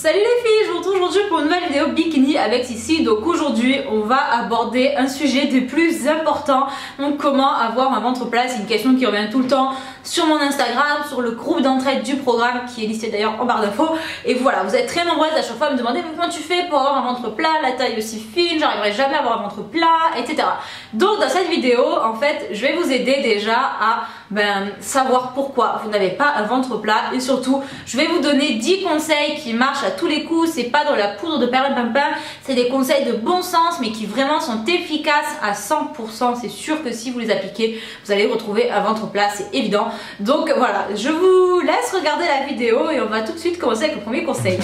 Salut les filles, je vous retrouve aujourd'hui pour une nouvelle vidéo bikini avec Sissi. Donc aujourd'hui on va aborder un sujet des plus importants. Donc comment avoir un ventre plat, c'est une question qui revient tout le temps sur mon Instagram, sur le groupe d'entraide du programme qui est listé d'ailleurs en barre d'infos. Et voilà, vous êtes très nombreuses à chaque fois à me demander mais comment tu fais pour avoir un ventre plat, la taille aussi fine, j'arriverai jamais à avoir un ventre plat, etc. Donc dans cette vidéo en fait je vais vous aider déjà à savoir pourquoi vous n'avez pas un ventre plat, et surtout je vais vous donner 10 conseils qui marchent à tous les coups. C'est pas dans la poudre de perlimpinpin, c'est des conseils de bon sens mais qui vraiment sont efficaces à 100%. C'est sûr que si vous les appliquez vous allez retrouver un ventre plat, c'est évident. Donc voilà, je vous laisse regarder la vidéo et on va tout de suite commencer avec le premier conseil.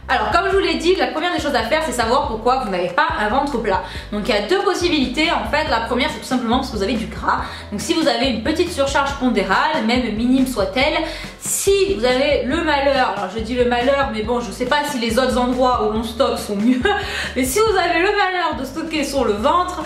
Alors comme je vous l'ai dit, la première des choses à faire c'est savoir pourquoi vous n'avez pas un ventre plat. Donc il y a deux possibilités en fait. La première c'est tout simplement parce que vous avez du gras. Donc si vous avez une petite surcharge pondérale, même minime soit-elle, si vous avez le malheur, alors je dis le malheur mais bon je sais pas si les autres endroits où l'on stocke sont mieux, mais si vous avez le malheur de stocker sur le ventre,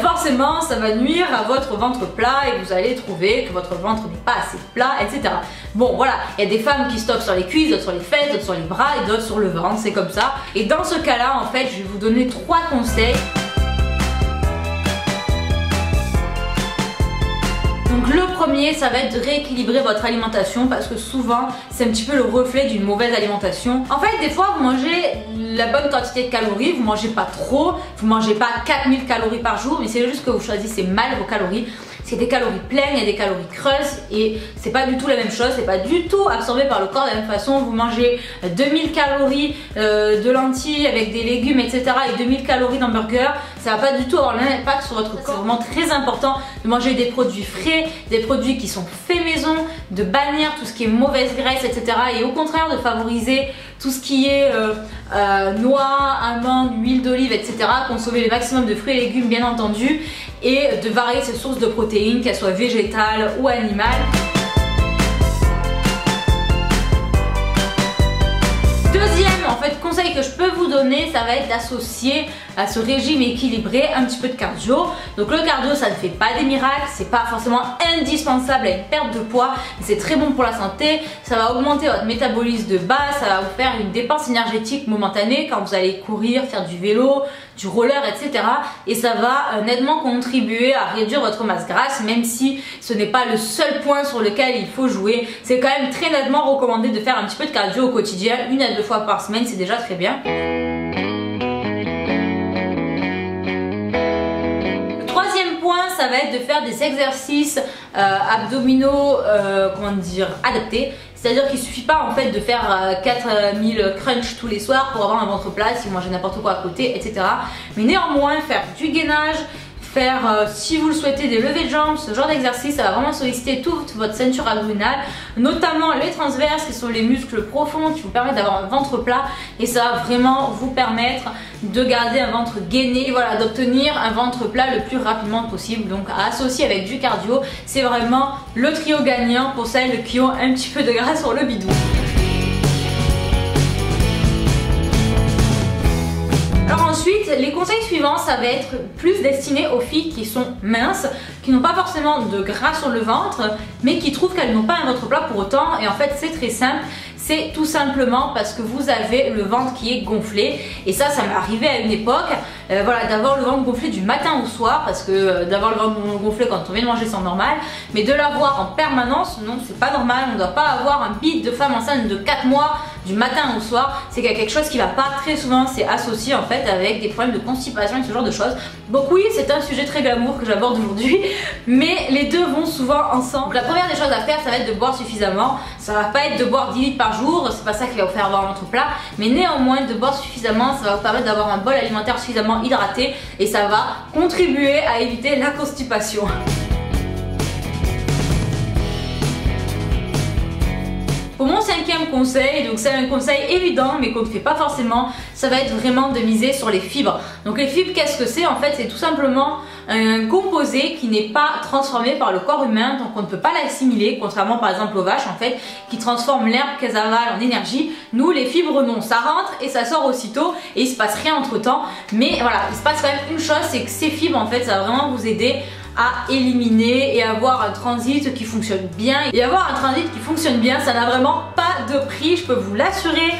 forcément ça va nuire à votre ventre plat et vous allez trouver que votre ventre n'est pas assez plat, etc. Bon voilà, il y a des femmes qui stockent sur les cuisses, d'autres sur les fesses, d'autres sur les bras et d'autres sur le ventre, c'est comme ça. Et dans ce cas-là, en fait, je vais vous donner 3 conseils. Donc le premier, ça va être de rééquilibrer votre alimentation parce que souvent, c'est un petit peu le reflet d'une mauvaise alimentation. En fait, des fois, vous mangez la bonne quantité de calories, vous mangez pas trop, vous mangez pas 4000 calories par jour, mais c'est juste que vous choisissez mal vos calories. C'est des calories pleines, il y a des calories creuses et c'est pas du tout la même chose, c'est pas du tout absorbé par le corps de la même façon. Vous mangez 2000 calories de lentilles avec des légumes, etc. et 2000 calories d'hamburger, ça va pas du tout avoir le même impact sur votre corps. C'est vraiment très important de manger des produits frais, des produits qui sont faits maison, de bannir tout ce qui est mauvaise graisse, etc. et au contraire de favoriser tout ce qui est noix, amandes, huile d'olive, etc. Consommer le maximum de fruits et légumes bien entendu et de varier ses sources de protéines, qu'elles soient végétales ou animales. Deuxième conseil que je peux vous donner, ça va être d'associer à ce régime équilibré un petit peu de cardio. Donc le cardio ça ne fait pas des miracles, c'est pas forcément indispensable à une perte de poids, mais c'est très bon pour la santé. Ça va augmenter votre métabolisme de base, ça va vous faire une dépense énergétique momentanée quand vous allez courir, faire du vélo, du roller, etc. Et ça va nettement contribuer à réduire votre masse grasse, même si ce n'est pas le seul point sur lequel il faut jouer. C'est quand même très nettement recommandé de faire un petit peu de cardio au quotidien, 1 à 2 fois par semaine, c'est déjà très bien. Le troisième point, ça va être de faire des exercices abdominaux, adaptés. C'est-à-dire qu'il ne suffit pas en fait de faire 4000 crunch tous les soirs pour avoir un ventre plat si vous mangez n'importe quoi à côté, etc. Mais néanmoins, faire du gainage, faire, si vous le souhaitez, des levées de jambes, ce genre d'exercice, ça va vraiment solliciter toute votre ceinture abdominale, notamment les transverses qui sont les muscles profonds qui vous permettent d'avoir un ventre plat, et ça va vraiment vous permettre de garder un ventre gainé, voilà, d'obtenir un ventre plat le plus rapidement possible. Donc à associer avec du cardio, c'est vraiment le trio gagnant pour celles qui ont un petit peu de gras sur le bidon. Alors ensuite, les conseils suivants, ça va être plus destiné aux filles qui sont minces, qui n'ont pas forcément de gras sur le ventre, mais qui trouvent qu'elles n'ont pas un ventre plat pour autant. Et en fait, c'est très simple. C'est tout simplement parce que vous avez le ventre qui est gonflé. Et ça m'est arrivé à une époque, voilà, d'avoir le ventre gonflé du matin au soir, parce que d'avoir le ventre gonflé quand on vient de manger c'est normal, mais de l'avoir en permanence, non, c'est pas normal. On ne doit pas avoir un bide de femme enceinte de 4 mois du matin au soir. C'est qu'il y a quelque chose qui va pas. Très souvent c'est associé en fait avec des problèmes de constipation et ce genre de choses. Donc oui, c'est un sujet très glamour que j'aborde aujourd'hui, mais les deux vont souvent ensemble. Donc la première des choses à faire, ça va être de boire suffisamment. Ça va pas être de boire 10 litres par jour, c'est pas ça qui va vous faire avoir un ventre plat, mais néanmoins de boire suffisamment, ça va vous permettre d'avoir un bol alimentaire suffisamment hydraté et ça va contribuer à éviter la constipation. Pour mon cinquième conseil, donc c'est un conseil évident mais qu'on ne fait pas forcément, ça va être vraiment de miser sur les fibres. Donc les fibres, qu'est-ce que c'est? En fait, c'est tout simplement un composé qui n'est pas transformé par le corps humain, donc on ne peut pas l'assimiler, contrairement par exemple aux vaches en fait, qui transforment l'herbe qu'elles avalent en énergie. Nous, les fibres non, ça rentre et ça sort aussitôt et il se passe rien entre temps. Mais voilà, il se passe quand même une chose, c'est que ces fibres en fait, ça va vraiment vous aider à éliminer et avoir un transit qui fonctionne bien. Et avoir un transit qui fonctionne bien, ça n'a vraiment pas de prix, je peux vous l'assurer.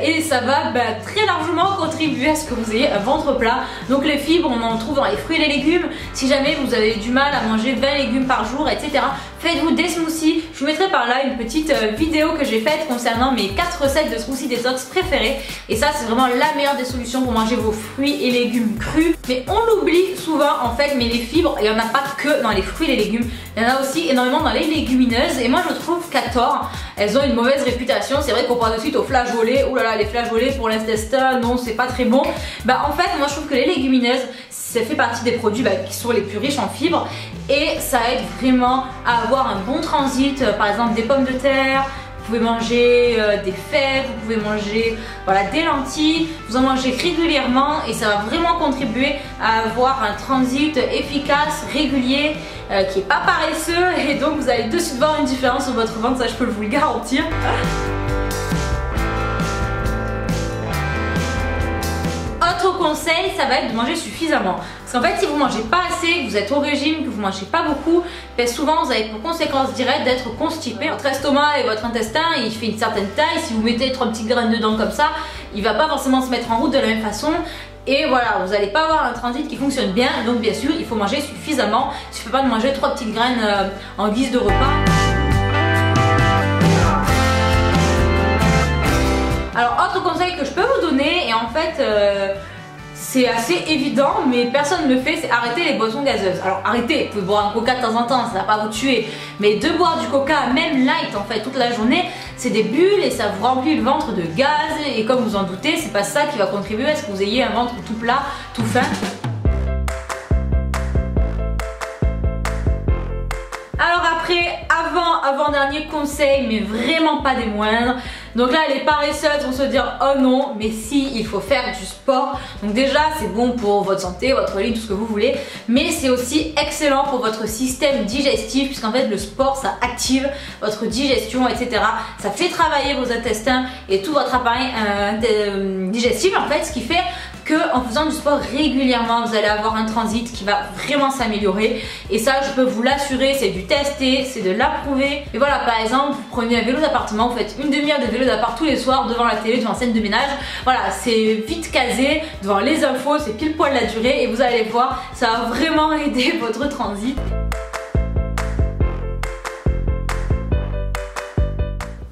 Et ça va très largement contribuer à ce que vous ayez un ventre plat. Donc les fibres, on en trouve dans les fruits et les légumes. Si jamais vous avez du mal à manger 20 légumes par jour, etc., faites-vous des smoothies. Je vous mettrai par là une petite vidéo que j'ai faite concernant mes 4 recettes de smoothies détox préférées. Et ça, c'est vraiment la meilleure des solutions pour manger vos fruits et légumes crus. Mais on l'oublie souvent en fait, mais les fibres, il n'y en a pas que dans les fruits et les légumes. Il y en a aussi énormément dans les légumineuses. Et moi, je trouve qu'à tort, elles ont une mauvaise réputation. C'est vrai qu'on parle de suite aux flageolets. Ouh là là, les flageolets pour l'intestin, non, c'est pas très bon. En fait, moi, je trouve que les légumineuses, ça fait partie des produits qui sont les plus riches en fibres et ça aide vraiment à avoir un bon transit. Par exemple, des pommes de terre, vous pouvez manger des fèves, vous pouvez manger des lentilles, vous en mangez régulièrement et ça va vraiment contribuer à avoir un transit efficace, régulier, qui n'est pas paresseux, et donc vous allez de suite voir une différence sur votre ventre, ça je peux vous le garantir. Autre conseil, ça va être de manger suffisamment. Parce qu'en fait, si vous ne mangez pas assez, que vous êtes au régime, que vous ne mangez pas beaucoup, souvent vous avez pour conséquence directe d'être constipé. Votre estomac et votre intestin, il fait une certaine taille. Si vous mettez 3 petites graines dedans comme ça, il ne va pas forcément se mettre en route de la même façon. Et voilà, vous n'allez pas avoir un transit qui fonctionne bien. Donc bien sûr, il faut manger suffisamment. Il ne suffit pas de manger 3 petites graines en guise de repas. Alors, autre conseil que je peux vous donner, et en fait c'est assez évident mais personne ne le fait, c'est arrêter les boissons gazeuses. Alors arrêtez, vous pouvez boire un coca de temps en temps, ça va pas vous tuer, mais de boire du coca, même light en fait, toute la journée, c'est des bulles et ça vous remplit le ventre de gaz, et comme vous en doutez, c'est pas ça qui va contribuer à ce que vous ayez un ventre tout plat, tout fin. Alors après, avant-dernier conseil, mais vraiment pas des moindres. Donc là, les paresseuses vont se dire oh non, mais si, il faut faire du sport. Donc déjà, c'est bon pour votre santé, votre ligne, tout ce que vous voulez, mais c'est aussi excellent pour votre système digestif, puisqu'en fait le sport, ça active votre digestion, etc. Ça fait travailler vos intestins et tout votre appareil digestif, en fait, ce qui fait en faisant du sport régulièrement, vous allez avoir un transit qui va vraiment s'améliorer. Et ça, je peux vous l'assurer, c'est du testé, c'est de l'approuver. Et voilà, par exemple, vous prenez un vélo d'appartement, vous faites une demi-heure de vélo d'appart tous les soirs devant la télé, devant la scène de ménage. Voilà, c'est vite casé, devant les infos, c'est pile poil la durée et vous allez voir, ça va vraiment aider votre transit.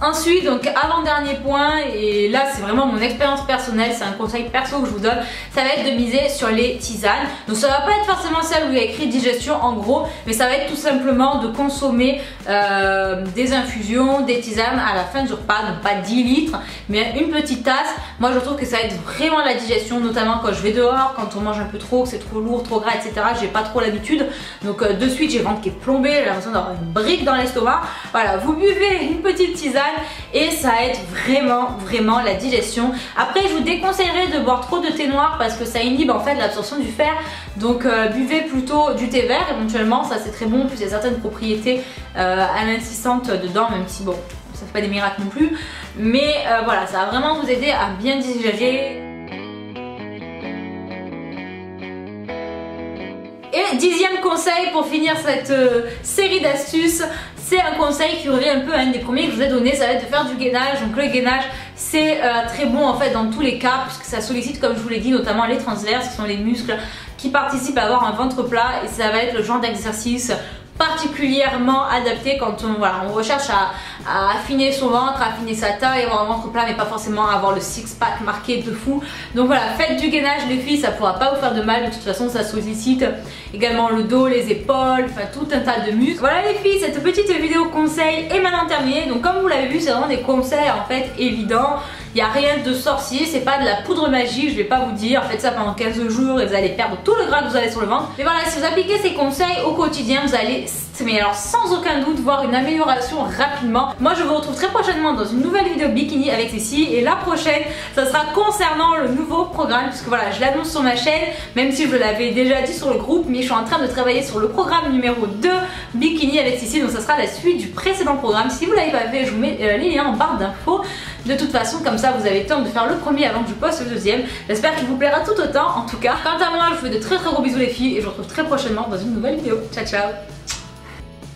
Ensuite, donc avant-dernier point, et là c'est vraiment mon expérience personnelle, c'est un conseil perso que je vous donne, ça va être de miser sur les tisanes. Donc ça va pas être forcément celle où il y a écrit digestion en gros, mais ça va être tout simplement de consommer des infusions, des tisanes à la fin du repas, donc pas 10 litres, mais une petite tasse. Moi je trouve que ça aide vraiment la digestion, notamment quand je vais dehors, quand on mange un peu trop, que c'est trop lourd, trop gras, etc. J'ai pas trop l'habitude, donc de suite j'ai le ventre qui est plombé, j'ai l'impression d'avoir une brique dans l'estomac. Voilà, vous buvez une petite tisane et ça aide vraiment la digestion. Après, je vous déconseillerais de boire trop de thé noir parce que ça inhibe en fait l'absorption du fer. Donc buvez plutôt du thé vert éventuellement, ça c'est très bon, puis il y a certaines propriétés amincissantes dedans, même si bon, ça fait pas des miracles non plus. Mais voilà, ça va vraiment vous aider à bien digérer. Et 10e conseil pour finir cette série d'astuces, c'est un conseil qui revient un peu à un des premiers que je vous ai donné, ça va être de faire du gainage. Donc le gainage, c'est très bon en fait dans tous les cas, puisque ça sollicite, comme je vous l'ai dit, notamment les transverses, qui sont les muscles qui participent à avoir un ventre plat, et ça va être le genre d'exercice particulièrement adapté quand on recherche à affiner son ventre, à affiner sa taille, avoir un ventre plat mais pas forcément avoir le six-pack marqué de fou. Donc voilà, faites du gainage les filles, ça pourra pas vous faire de mal, de toute façon ça sollicite également le dos, les épaules, enfin tout un tas de muscles. Voilà les filles, cette petite vidéo conseil est maintenant terminée. Donc comme vous l'avez vu, c'est vraiment des conseils en fait évidents. Il n'y a rien de sorcier, c'est pas de la poudre magique, je vais pas vous dire faites ça pendant 15 jours et vous allez perdre tout le gras que vous avez sur le ventre. Mais voilà, si vous appliquez ces conseils au quotidien, vous allez, mais alors sans aucun doute, voir une amélioration rapidement. Moi je vous retrouve très prochainement dans une nouvelle vidéo bikini avec Cécile, et la prochaine ça sera concernant le nouveau programme, puisque voilà, je l'annonce sur ma chaîne, même si je l'avais déjà dit sur le groupe, mais je suis en train de travailler sur le programme numéro 2 bikini avec Cécile, donc ça sera la suite du précédent programme. Si vous l'avez pas fait, je vous mets les liens en barre d'infos. De toute façon, comme ça vous avez le temps de faire le premier avant que je poste le deuxième. J'espère qu'il vous plaira tout autant. En tout cas, quant à moi, je vous fais de très gros bisous les filles et je vous retrouve très prochainement dans une nouvelle vidéo. Ciao ciao.